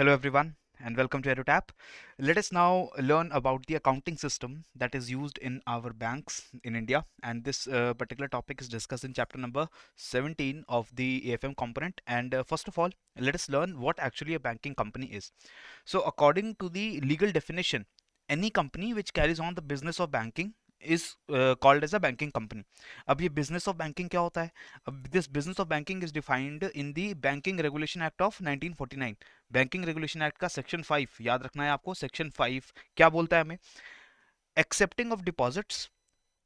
Hello everyone and welcome to EduTap. Let us now learn about the accounting system that is used in our banks in India, and this particular topic is discussed in chapter number 17 of the AFM component. And first of all, let us learn what actually a banking company is. So according to the legal definition, any company which carries on the business of banking is called as a banking company. अब ये business of banking क्या होता है? अब this business of banking is defined in the Banking Regulation Act of 1949. Banking regulation act का section 5 याद रखना है आपको। सेक्शन 5 क्या बोलता है हमें? Accepting of deposits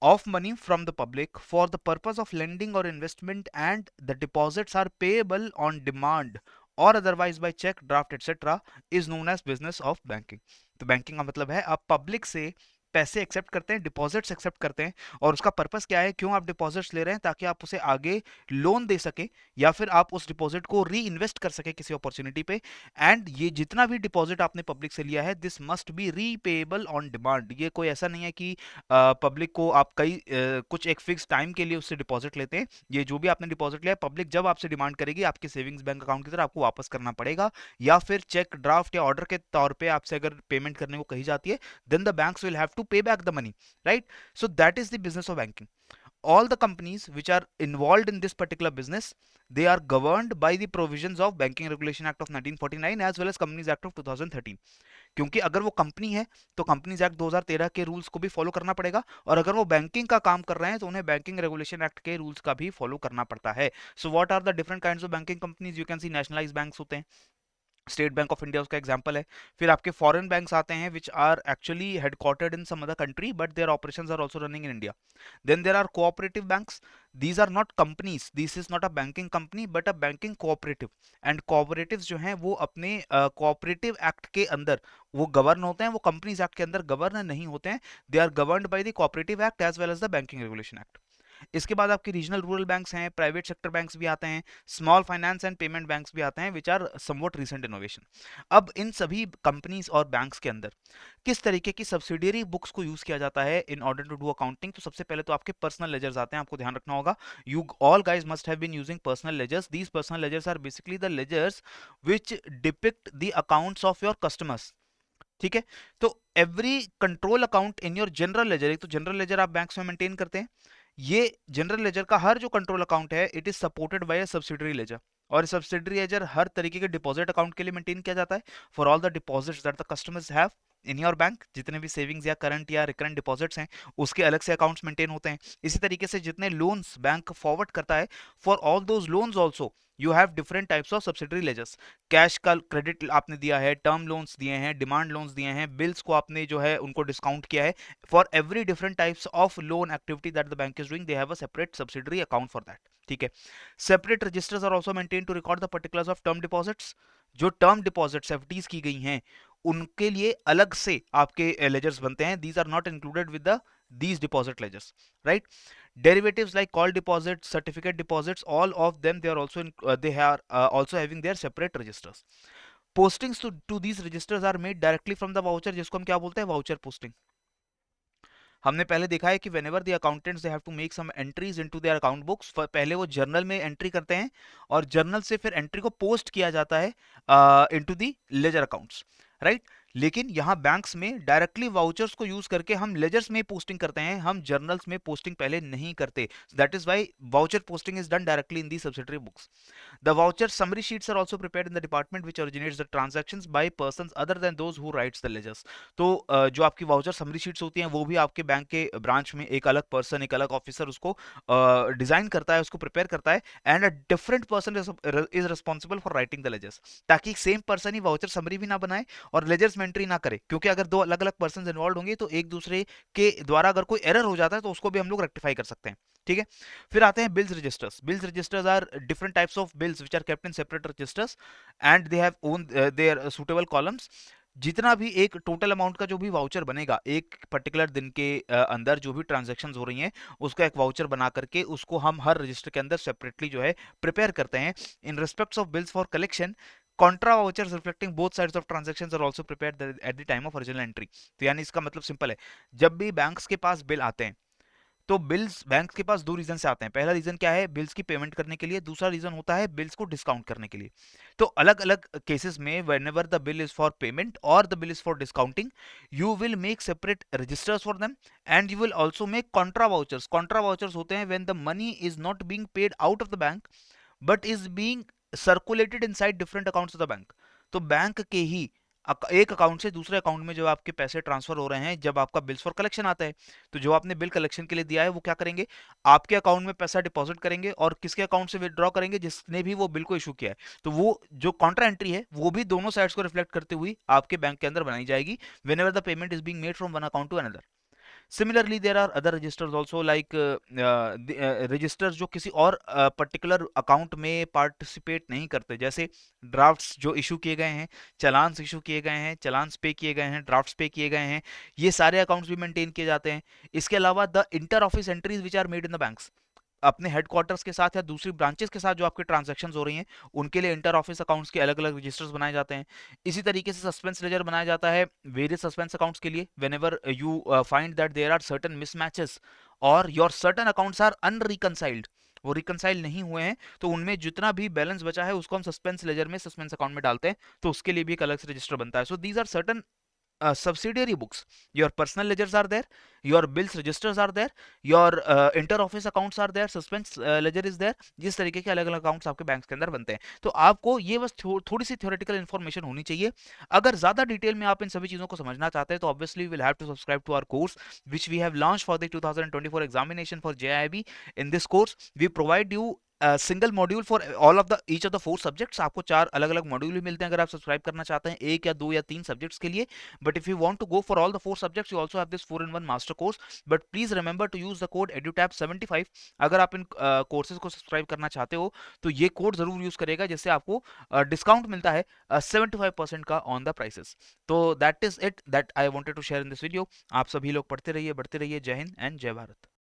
of money from the public for the purpose of lending or investment, and the deposits are payable on demand or otherwise by check, draft, etc. is known as business of banking. तो banking का मतलब है आप public से पैसे accept करते हैं, deposits accept करते हैं, और उसका पर्पस क्या है, क्यों आप डिपॉजिट्स ले रहे हैं? ताकि आप उसे आगे लोन दे सके या फिर आप उस डिपॉजिट को री इन्वेस्ट कर सके किसी अपॉर्चुनिटी पे। एंड ये जितना भी डिपॉजिट आपने पब्लिक से लिया है, this must be repayable on demand. ये कोई ऐसा नहीं है कि पब्लिक को आप कुछ एक फिक्स टाइम के लिए उससे डिपॉजिट लेते हैं। ये जो भी आपने डिपॉजिट लिया है, पब्लिक जब आपसे डिमांड करेगी आपके सेविंग्स बैंक अकाउंट की तरह आपको वापस करना पड़ेगा, या फिर चेक, ड्राफ्ट या ऑर्डर के तौर पे आपसे अगर पेमेंट करने को कही जाती है, then the banks will have to pay back the money, right? So that is the business of banking. All the companies which are involved in this particular business, they are governed by the provisions of Banking Regulation Act of 1949 as well as Companies Act of 2013. क्योंकि अगर वो company है तो companies act 2013 के rules को भी follow करना पड़ेगा, और अगर वो बैंकिंग का काम कर रहे हैं तो उन्हें बैंकिंग रेगुलेशन एक्ट के रूल्स का भी फॉलो करना पड़ता है. So what are the different kinds of banking companies? You can see nationalise banks होते हैं, स्टेट बैंक ऑफ इंडिया उसका एग्जांपल है. फिर आपके फॉरेन बैंक्स आते हैं which are actually headquartered in some other country but their operations are also running in India. Then there are cooperative banks. These are not companies, this is not a banking company but a banking cooperative. And cooperatives जो हैं वो अपने cooperative act के अंदर वो govern होते हैं, वो कंपनीज एक्ट के अंदर गवर्न नहीं होते हैं. They are governed by the cooperative act as well as the banking regulation act. इसके बाद आपके रीजनल रूरल बैंक्स हैं, प्राइवेट सेक्टर बैंक्स भी आते हैं, small finance and payment banks भी आते हैं which are somewhat recent innovation. अब इन सभी कंपनीज और बैंक्स के अंदर किस तरीके की सब्सिडियरी बुक्स को यूज किया जाता है in order to do accounting? तो सबसे पहले तो आपके पर्सनल लेजर्स आते हैं, आपको ध्यान रखना होगा. You all guys must have been using personal ledgers. These personal ledgers are basically the ledgers which depict the accounts of your customers. ठीक है? तो every control account in your general ledger, एक तो जनरल लेजर आप banks में maintain करते हैं, ये जनरल लेजर का हर जो कंट्रोल अकाउंट है it is supported by a subsidiary ledger. और सब्सिडरी लेजर हर तरीके के डिपॉजिट अकाउंट के लिए मेंटेन किया जाता है, for all the deposits that the customers have in your bank. जितने भी सेविंग्स या करंट या रिकरेंट डिपॉजिट्स हैं उसके अलग से अकाउंट्स मेंटेन होते हैं. इसी तरीके से जितने लोन्स बैंक फॉरवर्ड करता है, for all those loans also you have different types of subsidiary ledgers. Cash का क्रेडिट आपने दिया है, टर्म लोन्स दिए हैं, डिमांड लोन्स दिए हैं, बिल्स को आपने जो है उनको डिस्काउंट किया है. For every different types of loan activity that the bank is doing, they have a separate subsidiary account for that. ठीक है? Separate registers are also maintain to record the particulars of term deposits. जो term deposits FDs की गई हैं उनके लिए अलग से आपके लेजर्स बनते हैं. These are not included with the these deposit ledgers, right? Derivatives like call deposits, certificate deposits, all of them they are also they are also having their separate registers. Postings to these registers are made directly from the voucher, जिसको हम क्या बोलते हैं? Voucher posting. हमने पहले देखा है कि whenever the accountants they have to make some entries into their account books, पहले वो जर्नल में एंट्री करते हैं और जर्नल से फिर एंट्री को पोस्ट किया जाता है into the ledger accounts, right? लेकिन यहाँ बैंक्स में डायरेक्टली वाउचर्स को यूज करके हम लेजर्स में पोस्टिंग करते हैं, हम जर्नल्स में पोस्टिंग पहले नहीं करते. That is why voucher posting is done directly in the subsidiary books. The voucher summary sheets are also prepared in the department which originates the transactions by persons other than those who writes the ledgers. तो जो आपकी voucher summary sheets होती हैं वो भी आपके bank के branch में एक अलग पर्सन, एक अलग ऑफिसर उसको डिजाइन करता है, उसको प्रिपेयर करता है, and a different person is responsible for writing the ledgers. ताकि सेम पर्सन ही वाउचर समरी भी ना बनाए और लेजर्स में एंट्री ना करे, क्योंकि अगर दो अलग अलग पर्सन इन्वॉल्व होंगे तो एक दूसरे के द्वारा अगर कोई एरर हो जाता है तो उसको भी हम लोग रेक्टिफाई कर सकते हैं. ठीक है? फिर आते हैं bills registers. Bills registers are different types of bills which are kept in separate registers and they have own their suitable columns. जितना भी एक टोटल अमाउंट का जो भी वाउचर बनेगा एक पर्टिकुलर दिन के अंदर, जो भी ट्रांजैक्शंस हो रही हैं उसका एक वाउचर बना करके उसको हम हर रजिस्टर के अंदर सेपरेटली जो है प्रिपेयर करते हैं. In respects of bills for collection, contra vouchers reflecting both sides of transactions are also prepared at the time of original entry. तो यानी इसका मतलब सिंपल है, जब भी बैंक्स के पास बिल आते हैं तो बिल्स बैंक के पास दो रीजन से आते हैं। पहला रीजन क्या है, बिल्स की पेमेंट करने के लिए। दूसरा रीजन होता है बिल्स को डिस्काउंट करने के लिए। तो अलग अलग केसेस में whenever the bill is for payment और the bill is for discounting, you will make separate registers for them and you will also make contra vouchers. Contra vouchers होते हैं when the money is not being paid out of the bank but is being circulated inside different accounts of the bank. तो bank के ही एक account से दूसरे account में जब आपके पैसे ट्रांसफर हो रहे हैं, जब आपका बिल्स फॉर कलेक्शन आता है, तो जो आपने बिल कलेक्शन के लिए दिया है वो क्या करेंगे, आपके अकाउंट में पैसा डिपॉजिट करेंगे और किसके अकाउंट से विदड्रॉ करेंगे, जिसने भी वो बिल को इशू किया है। तो वो जो कॉन्ट्रा एंट्री है वो भी दोनों साइड्स को रिफ्लेक्ट करते हुए आपके बैंक के अंदर बनाई जाएगी whenever the payment is being made from one account to another. Similarly, there are other registers also like registers जो किसी और पर्टिकुलर अकाउंट में पार्टिसिपेट नहीं करते, जैसे ड्राफ्ट्स जो इशू किए गए हैं, चलान्स इशू किए गए हैं, चलान्स पे किए गए हैं, ड्राफ्ट्स पे किए गए हैं, ये सारे अकाउंट्स भी मेंटेन किए जाते हैं। इसके अलावा the inter office entries which are made in the banks, अपने हेडक्वार्टर्स के साथ या दूसरी ब्रांचेस के साथ जो आपके ट्रांजैक्शन हो रही हैं, उनके लिए इंटर ऑफिस अकाउंट्स के अलग अलग रजिस्टर्स बनाए जाते हैं। इसी तरीके से सस्पेंस लेजर बनाया जाता है वेरियस सस्पेंस अकाउंट्स के लिए whenever you find that there are certain mismatches और your certain accounts are unreconciled, वो रिकनसाइल नहीं हुए हैं, तो उनमें जितना भी बैलेंस बचा है उसको हम सस्पेंस लेजर में सस्पेंस अकाउंट में डालते हैं, तो उसके लिए भी एक अलग से रजिस्टर बनता है। So these are certain subsidiary books. Your personal ledgers are there, your bills registers are there, your inter office accounts are there, suspense ledger is there। जिस तरीके के अलग अलग अकाउंट्स आपके बैंक के अंदर बनते हैं, तो आपको ये बस थोड़ी सी थ्योरेटिकल इन्फॉर्मेशन होनी चाहिए। अगर ज्यादा डिटेल में आप इन सभी चीजों को समझना चाहते हैं तो obviously will have to subscribe to our course which we have launch for the 2024 examination for JIIB। In this course we provide you single module for all of the each of the 4 subjects. आपको 4 अलग अलग module भी मिलते हैं अगर आप subscribe करना चाहते हैं एक या दो या तीन सब्जेक्ट्स के लिए। But if you want to go for all the 4 subjects, you also have this 4-in-1 master course. But please remember to use the code EduTap75। अगर आप इन कोर्सेज को सब्सक्राइब करना चाहते हो तो ये कोड जरूर यूज करेगा, जिससे आपको डिस्काउंट मिलता है 75% का ऑन द प्राइसेस। तो that is it that I wanted to share in this video. आप सभी लोग पढ़ते रहिए, बढ़ते रहिए। जय हिंद एंड जय भारत।